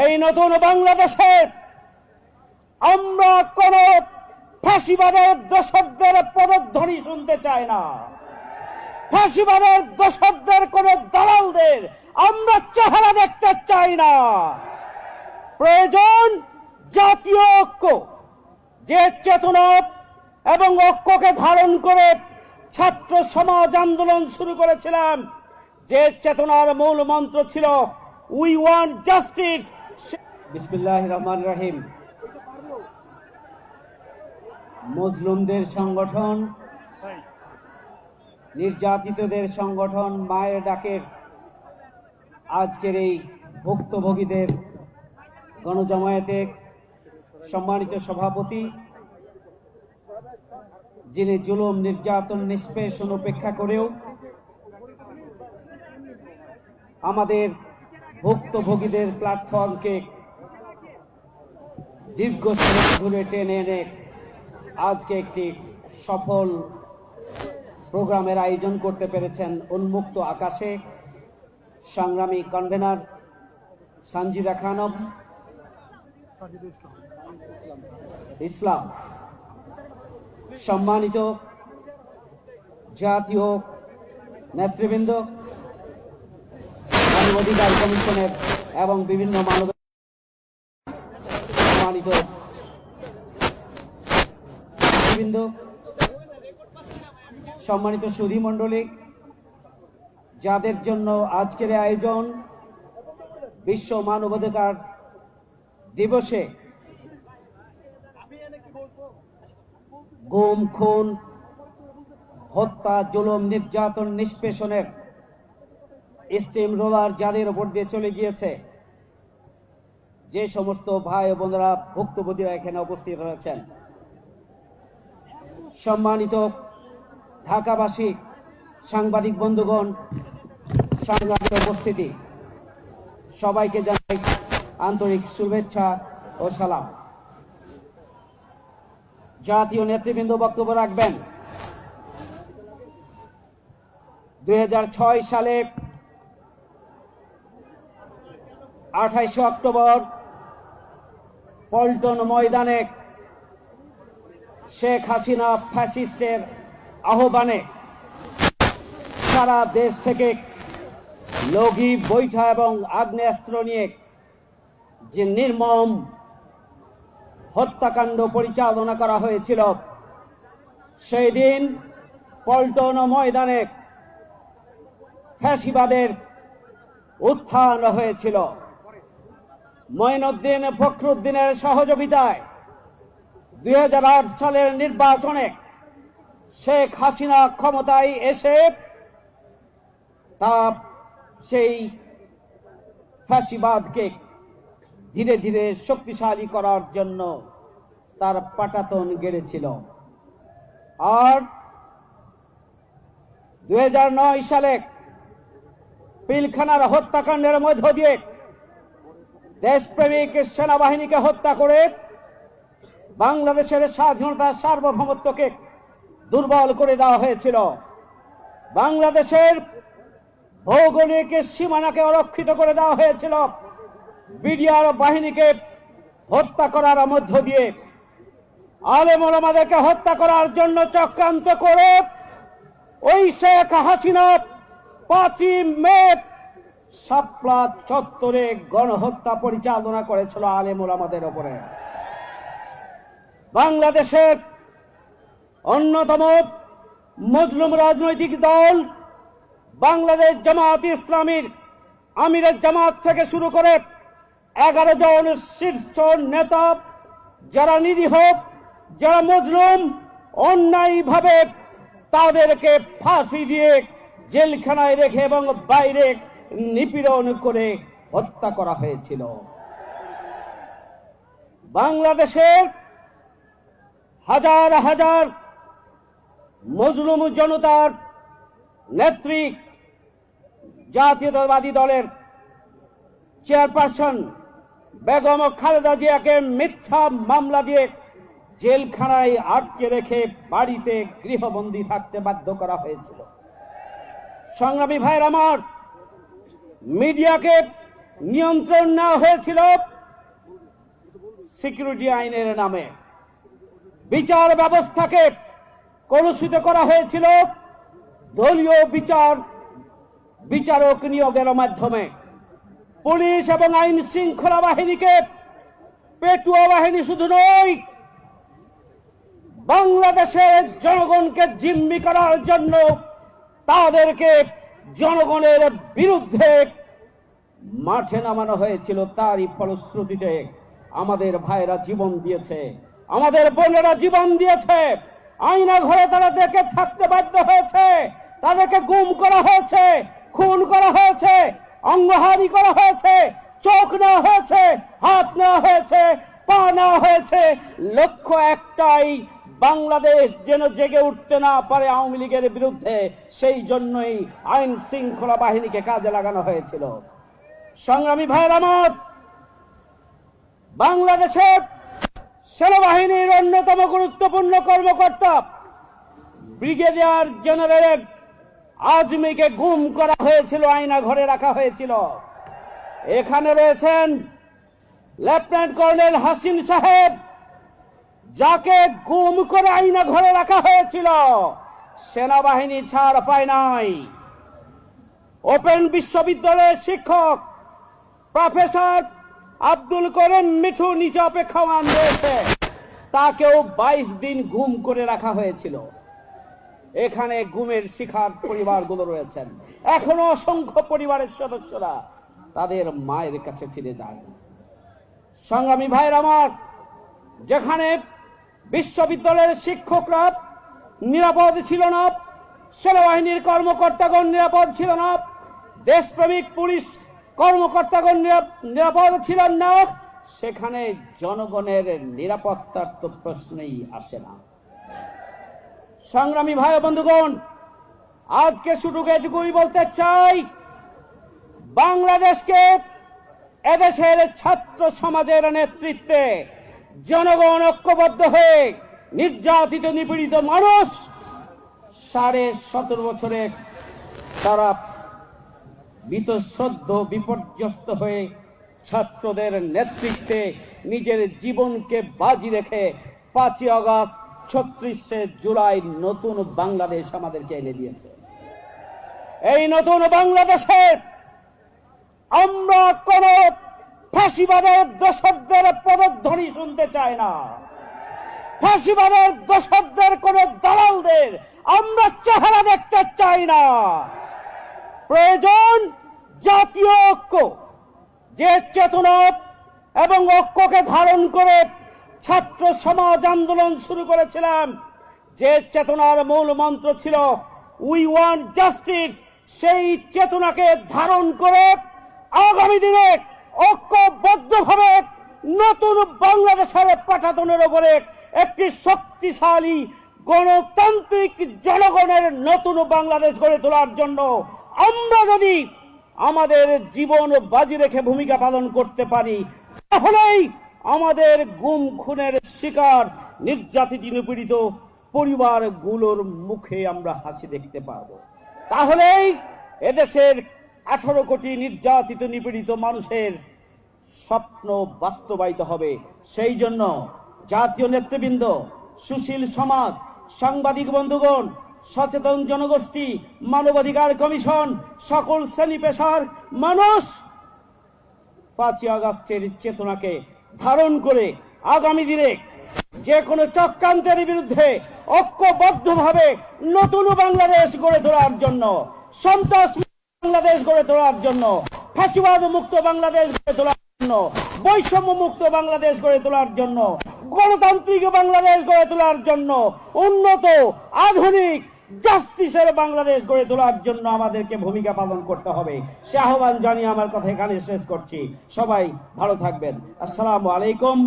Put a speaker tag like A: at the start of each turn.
A: এই নতুন বাংলাদেশে আমরা কোন ফাঁসিবাদের দোসরদের পদধ্বনি শুনতে চাই না। ফাঁসিবাদের দোসরদের কোন দালালদের আমরা চেহারা দেখতে চাই না। প্রয়োজন জাতীয় ঐক্য। যে চেতনা এবং ঐক্যকে ধারণ করে ছাত্র সমাজ আন্দোলন শুরু করেছিলাম, যে চেতনার মূল মন্ত্র ছিল উই ওয়ান্ট জাস্টিস। বিসমিল্লাহির রহমানির রহিম। মজলুমদের সংগঠন, নির্যাতিতদের সংগঠন মায়ের ডাকের আজকের এই ভুক্তভোগীদের গণজমায়েতে সম্মানিত সভাপতি, যিনি জুলুম নির্যাতন নিষ্পেষণ উপেক্ষা করেও আমাদের ভুক্তভোগীদের প্ল্যাটফর্মকে দীর্ঘসময় ধরে টেনে এনে আজকে একটি সফল প্রোগ্রামের আয়োজন করতে পেরেছেন উন্মুক্ত আকাশে সংগ্রামী কনভেনর সানজিদা খানম ইসলাম, সম্মানিত জাতীয় নেতৃবৃন্দ, মানবাধিকার কমিশনের এবং বিভিন্ন মানব সম্মানিত নেতৃবৃন্দ, সম্মানিত সুধী মণ্ডলী, যাদের জন্য আজকের আয়োজন বিশ্ব মানবাধিকার দিবসে গুম, খুন, হত্যা, জুলুম, নির্যাতন নিষ্পেষণের স্টিম রোলার যাদের উপর দিয়ে চলে গিয়েছে, যে সমস্ত ভাই ও বোনেরা ভুক্তভোগীরা এখানে উপস্থিত রয়েছেন, সম্মানিত ঢাকাবাসী, সাংবাদিক বন্ধুগণ, সংগ্রামী উপস্থিতি, সবাইকে জানাই আন্তরিক শুভেচ্ছা ও সালাম। জাতীয় নেতৃবৃন্দ বক্তব্য রাখবেন। 2006 সালে 28 অক্টোবর পল্টন ময়দানে শেখ হাসিনা ফ্যাসিস্টের আহ্বানে সারা দেশ থেকে লগি, বৈঠা এবং আগ্নেয়াস্ত্র নিয়ে যে নির্মম হত্যাকাণ্ড পরিচালনা করা হয়েছিল, সেই দিন পল্টন ময়দানে ফ্যাসিবাদের উত্থান হয়েছিল। মঈনুদ্দিন ফখরুদ্দিনের সহযোগিতায় 2008 সালের নির্বাচনে শেখ হাসিনা ক্ষমতায় এসে তা সেই ফ্যাসিবাদকে ধীরে ধীরে শক্তিশালী করার জন্য তার পাটাতন গেড়েছিল। আর 2009 সালে পিলখানার হত্যাকাণ্ডের মধ্য দিয়ে দেশপ্রেমিক সেনাবাহিনীকে হত্যা করে বাংলাদেশের স্বাধীনতা সার্বভৌমত্বকে দুর্বল করে দেওয়া হয়েছিল। বাংলাদেশের ভৌগোলিক সীমানাকে অরক্ষিত করে দেওয়া হয়েছিল। বিডিআর বাহিনীকে হত্যা করার মধ্য দিয়ে আলেম ওলামাদেরকে হত্যা করার জন্য চক্রান্ত করে ওই শেখ হাসিনা 5 মে শাপলা চত্বরে গণহত্যা পরিচালনা করেছিল আলেম ওলামাদের উপরে। বাংলাদেশের অন্যতম মজলুম রাজনৈতিক দল বাংলাদেশ জামাত ইসলামীর আমিরের জামাত থেকে শুরু করে 11 জন শীর্ষ নেতা, যারা নিরীহ, যারা মজলুম, অন্যায়ভাবে তাদেরকে ফাঁসি দিয়ে জেলখানায় রেখে এবং বাইরে নিপীড়ন করে হত্যা করা হয়েছিল। বাংলাদেশের হাজার হাজার মজলুম জনতার নেত্রী, জাতীয়তাবাদী দলের চেয়ারপারসন বেগম খালেদা জিয়াকে মিথ্যা মামলা দিয়ে জেলখানায় আটকে রেখে বাড়িতে গৃহবন্দী থাকতে বাধ্য করা হয়েছিল। সংগ্রামী ভাইয়ের আমার, মিডিয়াকে নিয়ন্ত্রণ নেওয়া হয়েছিল সিকিউরিটি আইনের নামে। বিচার ব্যবস্থাকে কলুষিত করা হয়েছিল দলীয় বিচারক নিয়োগের মাধ্যমে। পুলিশ এবং আইন শৃঙ্খলা বাহিনীকে পেটুয়া বাহিনী শুধু নয়, বাংলাদেশের জনগণকে জিম্মি করার জন্য তাদেরকে জনগণের বিরুদ্ধে মাঠে নামানো হয়েছিল। তারই ফলশ্রুতিতে আমাদের ভাইরা জীবন দিয়েছে, আমাদের বোনেরা জীবন দিয়েছে। আয়না ঘরে তাদেরকে থাকতে বাধ্য হয়েছে, তাদেরকে গুম করা হয়েছে, খুন করা হয়েছে, অঙ্গহানি করা হয়েছে, চোখ নেওয়া হয়েছে, হাত নেওয়া হয়েছে, পা নেওয়া হয়েছে। লক্ষ্য একটাই, বাংলাদেশ যেন জেগে উঠতে না পারে আওয়ামী লীগের বিরুদ্ধে। সেই জন্যই আইন শৃঙ্খলা বাহিনীকে কাজে লাগানো হয়েছিল। সংগ্রামী ভাইয়ের আমার, বাংলাদেশের সেনাবাহিনীর অন্যতম গুরুত্বপূর্ণ কর্মকর্তা ব্রিগেডিয়ার জেনারেল আজমিকে গুম করা হয়েছিল, আয়না ঘরে রাখা হয়েছিল। এখানে রয়েছেন লেফটেন্যান্ট কর্নেল হাসিন সাহেব, যাকে গুম করে আয়না ঘরে রাখা হয়েছিল। সেনাবাহিনী ছাড় পায় নাই। ওপেন বিশ্ববিদ্যালয়ের শিক্ষক প্রফেসর আব্দুল করিম মিঠু নিচে অপেক্ষমান রয়েছে, তাকেও 22 দিন গুম করে রাখা হয়েছিল। এখানে গুমের শিকার পরিবারগুলো রয়েছেন। এখনো অসংখ্য পরিবারের সদস্যরা তাদের মায়ের কাছে ফিরে যায়। সংগ্রামী ভাইয়ের আমার, যেখানে বিশ্ববিদ্যালয়ের শিক্ষকরা নিরাপদ ছিল না, সেনাবাহিনীর কর্মকর্তাগণ নিরাপদ ছিল না, দেশপ্রেমিক পুলিশ কর্মকর্তাগণ নিরাপদ ছিলেন না, সেখানে জনগণের নিরাপত্তার তো প্রশ্নই আসে না। সংগ্রামী ভাই বন্ধুগণ, আজকে শুধু এটুকুই বলতে চাই, বাংলাদেশকে এদেশের ছাত্র সমাজের নেতৃত্বে জনগণ ঐক্যবদ্ধ হয়ে নির্যাতিত নিপীড়িত মানুষ 17.5 বছরে তারা বীতশ্রদ্ধ বিপর্যস্ত হয়ে ছাত্রদের নেতৃত্বে নিজের জীবনকে বাজি রেখে 5ই আগস্ট 36শে জুলাই নতুন বাংলাদেশ আমাদেরকে এনে দিয়েছে। এই নতুন বাংলাদেশে আমরা কোন ফাঁসিবাদের দোসরদের পদধ্বনি শুনতে চাই না। ফাঁসিবাদের দোসরদের কোন দালালদের আমরা চেহারা দেখতে চাই না। প্রয়োজন জাতীয় ঐক্য। যে চেতনা এবং ঐক্যকে ধারণ করে ছাত্র সমাজ আন্দোলন শুরু করেছিলাম, যে চেতনার মূল মন্ত্র ছিল উই ওয়ান্ট জাস্টিস, সেই চেতনাকে ধারণ করে আগামী দিনে ঐক্যবদ্ধভাবে নতুন বাংলাদেশের পাঠাতনের উপরে একটি শক্তিশালী গণতান্ত্রিক জনগণের নতুন বাংলাদেশ গড়ে তোলার জন্য আমরা যদি আমাদের জীবন বাজি রেখে ভূমিকা পালন করতে পারি, তাহলেই আমাদের গুম খুনের শিকার নির্যাতিত নিপীড়িত পরিবারগুলোর মুখে আমরা হাসি দেখতে পারবো। তাহলেই এদেশের 18 কোটি নির্যাতিত নিপীড়িত মানুষের স্বপ্ন বাস্তবায়িত হবে। সেই জন্য জাতীয় নেতৃবৃন্দ, সুশীল সমাজ, সাংবাদিক বন্ধুগণ, সচেতন জনগোষ্ঠী, মানবাধিকার কমিশন, সকল শ্রেণী পেশার মানুষ 5ই আগস্টের চেতনাকে ধারণ করে আগামী দিনে যে কোনো চক্রান্তের বিরুদ্ধে ঐক্যবদ্ধভাবে নতুন বাংলাদেশ গড়ে তোলার জন্য, সন্ত্রাস বাংলাদেশ গড়ে তোলার জন্য, ফ্যাসিবাদ মুক্ত বাংলাদেশ গড়ে তোলার জন্য, বৈষম্য মুক্ত বাংলাদেশ গড়ে তোলার জন্য, গণতান্ত্রিক বাংলাদেশ গড়ে তোলার জন্য, উন্নত আধুনিক জাস্টিসের বাংলাদেশ গড়ে তোলার জন্য আমাদেরকে ভূমিকা পালন করতে হবে। সে আহ্বান জানিয়ে আমার কথা এখানে শেষ করছি। সবাই ভালো থাকবেন। আসসালামু আলাইকুম।